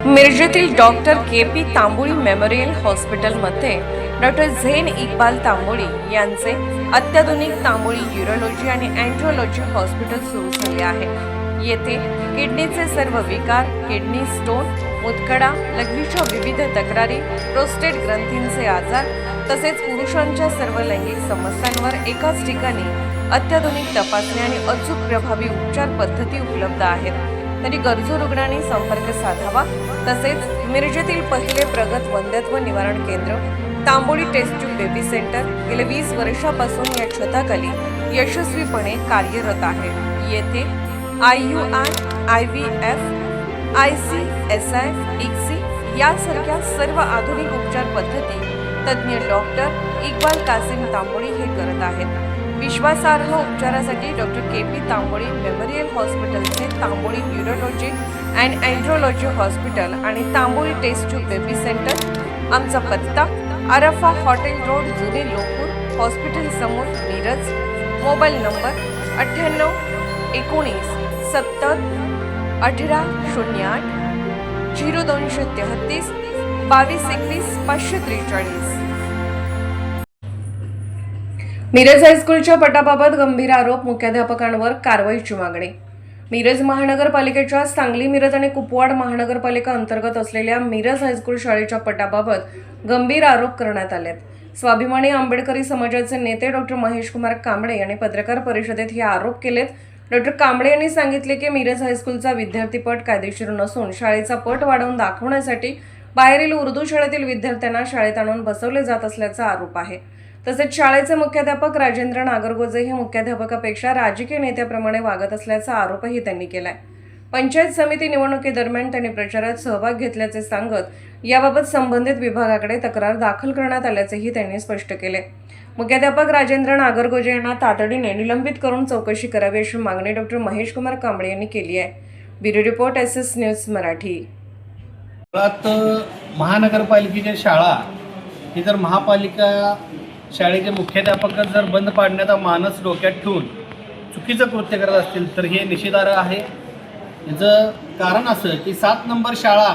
मिरजेतील doctor KP. Tamboli memorial हॉस्पिटलमध्ये doctor Zen Iqbal Tamboli यांचे अत्याधुनिक तांबोळी यूरोलॉजी आणि अँड्रोलॉजी हॉस्पिटल सुरू झाले आहे। येथे किडनीचे सर्व विकार, किडनी स्टोन, मुतखडा, लघवीच्या विविध तक्रारी, प्रोस्टेट ग्रंथींचे आजार तसेच पुरुषांच्या सर्व लैंगिक समस्यांवर एकाच ठिकाणी अत्याधुनिक तपासणी आणि अचूक प्रभावी उपचार पद्धती उपलब्ध आहेत। तरी गरजू रुग्णांनी संपर्क साधावा। तसेच मिरजेतील पहिले प्रगत वंध्यत्व निवारण केंद्र Tamboli test tube baby centre गेल्या 20 वर्षापासून या छताखाली यशस्वीपणे कार्यरत आहे। येथे IUI, IVF, ICSI, ICSI यासारख्या सर्व आधुनिक उपचार पद्धती तज्ञ डॉक्टर इक्बाल कासिम तांबोळी हे करत आहेत। विश्वासार्ह उपचारासाठी डॉक्टर के.पी. तांबोळी मेमोरियल हॉस्पिटलचे Tamboli urology and andrology hospital आणि Tamboli test tube baby centre. आमचा पत्ता आरफा हॉटेल रोड, जुने लोकपूर, हॉस्पिटल समोर, मिरज। Mobile number 98 19 70 18 08 0233 22 21 543। मिरज हायस्कूलच्या पटाबाबत गंभीर आरोप, मुख्याध्यापकांवर कारवाईची मागणी। मिरज महानगरपालिकेच्या सांगली, मिरज आणि कुपवाड महानगरपालिका अंतर्गत असलेल्या मिरज हायस्कूल शाळेच्या पटाबाबत गंभीर आरोप करण्यात आलेत। स्वाभिमानी आंबेडकरी समाजाचे नेते डॉक्टर महेश कुमार कांबळे यांनी पत्रकार परिषदेत हे आरोप केलेत। डॉक्टर कांबळे यांनी सांगितले की मिरज हायस्कूलचा विद्यार्थी पट कायदेशीर नसून शाळेचा पट वाढवून दाखवण्यासाठी बाहेरील उर्दू शाळेतील विद्यार्थ्यांना शाळेत आणून बसवले जात असल्याचा आरोप आहे। तसेच शाळेचे मुख्याध्यापक राजेंद्र नागरगोजे हे मुख्याध्यापकापेक्षा राजकीय नेत्याप्रमाणे वागत असल्याचा आरोपही त्यांनी केलाय। पंचायत समिती निवडणुकीदरम्यान त्यांनी प्रचारात सहभाग घेतल्याचे सांगत याबाबत संबंधित विभागाकडे तक्रार दाखल करण्यात आल्याचेही त्यांनी स्पष्ट केले। मुख्याध्यापक राजेंद्र नागरगोजे यांना तातडीने निलंबित करून चौकशी करावी अशी मागणी डॉक्टर महेश कुमार कांबळे यांनी केली आहे। Bureau report SS news Marathi. महानगरपालिकेच्या शाळा ही जर महापालिका शाळेचे मुख्याध्यापक जर बंद पाडण्याचा मानस डोक्यात ठेवून चुकीचं कृत्य करत असतील तर हे निषेधार्ह आहे। याचं कारण असं की 7 नंबर शाळा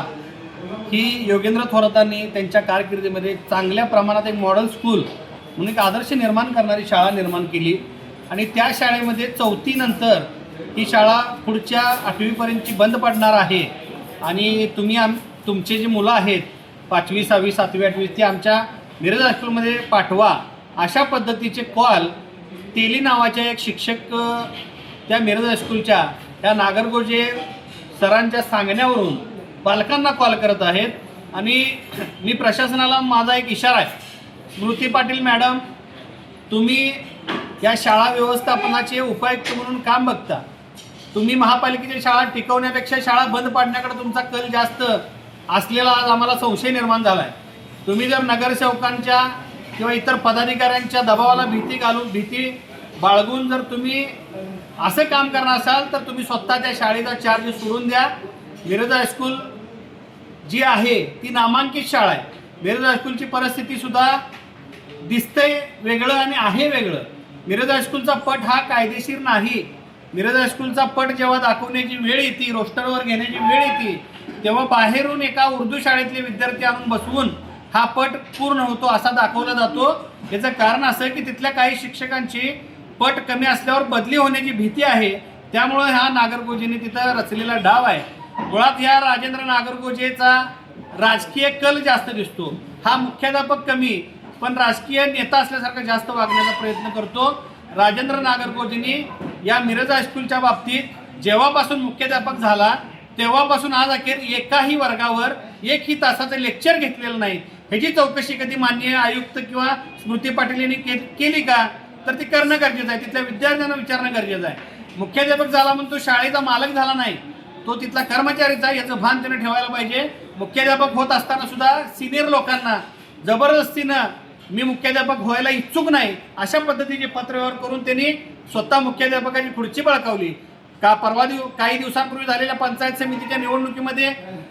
ही योगेंद्र थोरातांनी त्यांच्या कारकिर्दीमध्ये चांगल्या प्रमाणात एक मॉडेल स्कूल म्हणून एक आदर्श निर्माण करणारी शाळा निर्माण केली आणि त्या शाळेमध्ये 4थी नंतर ही शाळा पुढच्या 8वीपर्यंतची बंद पडणार आहे आणि तुमचे जी मुलं आहेत 5वी 6वी 7वी 8वी ती आमच्या मिरज हायस्कूलमध्ये पाठवा अशा पद्धतीचे कॉल तेली नावाच्या एक शिक्षक त्या मिरज हायस्कूलच्या त्या नागरगोजे सरांच्या सांगण्यावरून पालकांना कॉल करत आहेत। आणि मी प्रशासनाला माझा एक इशारा आहे, स्मृती पाटील मॅडम, तुम्ही या शाळा व्यवस्थापनाचे उपायुक्त म्हणून काम बघता। तुम्ही महापालिकेची शाळा टिकवण्यापेक्षा शाळा बंद पाडण्याकडे तुमचा कल जास्त असलेला आज आम्हाला संशय निर्माण झाला आहे। तुम्ही जर नगरसेवकांच्या किंवा इतर पदाधिकाऱ्यांच्या दबावाला भीती बाळगून जर तुम्ही असं काम करणार असाल तर तुम्ही स्वतः त्या शाळेचा चार्ज सोडून द्या। मिरज हायस्कूल जी आहे ती नामांकित शाळा आहे। मिरज हायस्कूलची परिस्थिती सुद्धा दिसतंय वेगळं आणि आहे वेगळं। मिरज हायस्कूलचा पट हा कायदेशीर नाही। मिरज हायस्कूलचा पट जेव्हा दाखवण्याची वेळ येते, रोस्टरवर घेण्याची वेळ येते, तेव्हा बाहेरून एका उर्दू शाळेतले विद्यार्थी आणून बसवून हा पट पूर्ण होतो असा दाखवला जातो। याचं कारण असं की तिथल्या काही शिक्षकांची पट कमी असल्यावर बदली होण्याची भीती आहे। त्यामुळे हा नागरगोजेने तिथं रचलेला डाव आहे। मुळात या राजेंद्र नागरगोजेचा राजकीय कल जास्त दिसतो। हा मुख्याध्यापक कमी पण राजकीय नेता असल्यासारखा जास्त वागण्याचा प्रयत्न करतो। राजेंद्र नागरगोजेने या मिरज हायस्कूलच्या बाबतीत जेव्हापासून मुख्याध्यापक झाला तेव्हापासून आज अखेर एकाही वर्गावर एकही तासाचं लेक्चर घेतलेलं नाही। ह्याची चौकशी कधी माननीय आयुक्त किंवा स्मृती पाटील यांनी केली का तर ती करणं गरजेचं आहे। तिथल्या विद्यार्थ्यांना विचारणं गरजेचं आहे। मुख्याध्यापक झाला म्हणून तो शाळेचा मालक झाला नाही, तो तिथला कर्मचारीचा, याचं भान त्याने ठेवायला पाहिजे। मुख्याध्यापक होत असताना सुद्धा सिनियर लोकांना जबरदस्तीनं मी मुख्याध्यापक व्हायला इच्छुक नाही अशा पद्धतीचे पत्रव्यवहार करून त्यांनी स्वतः मुख्याध्यापकाची खुर्ची बळकावली। काही दिवसांपूर्वी झालेल्या पंचायत समितीच्या निवडणुकीमध्ये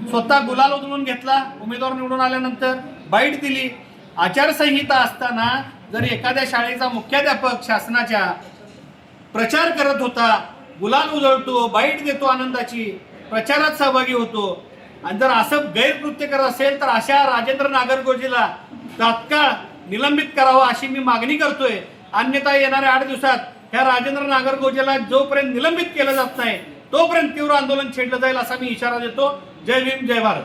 स्वतः गुलाल उधळून घेतला। उमेदवार निवडून आल्यानंतर बाईट दिली। आचारसंहिता असताना जर एखाद्या शाळेचा मुख्याध्यापक शासनाच्या प्रचार करत होता, गुलाल उधळतो, बाईट देतो आनंदाची, प्रचारात सहभागी होतो, आणि जर असं गैरकृत्य करत असेल तर अशा राजेंद्र नागरगोजेला तात्काळ निलंबित करावं अशी मी मागणी करतोय. अन्यथा येणाऱ्या 8 दिवसात ह्या राजेंद्र नागरगोजेला जोपर्यंत निलंबित केलं जात नाही तोपर्यंत तीव्र आंदोलन छेडलं जाईल असा मी इशारा देतो. जय भीम, जय भारत.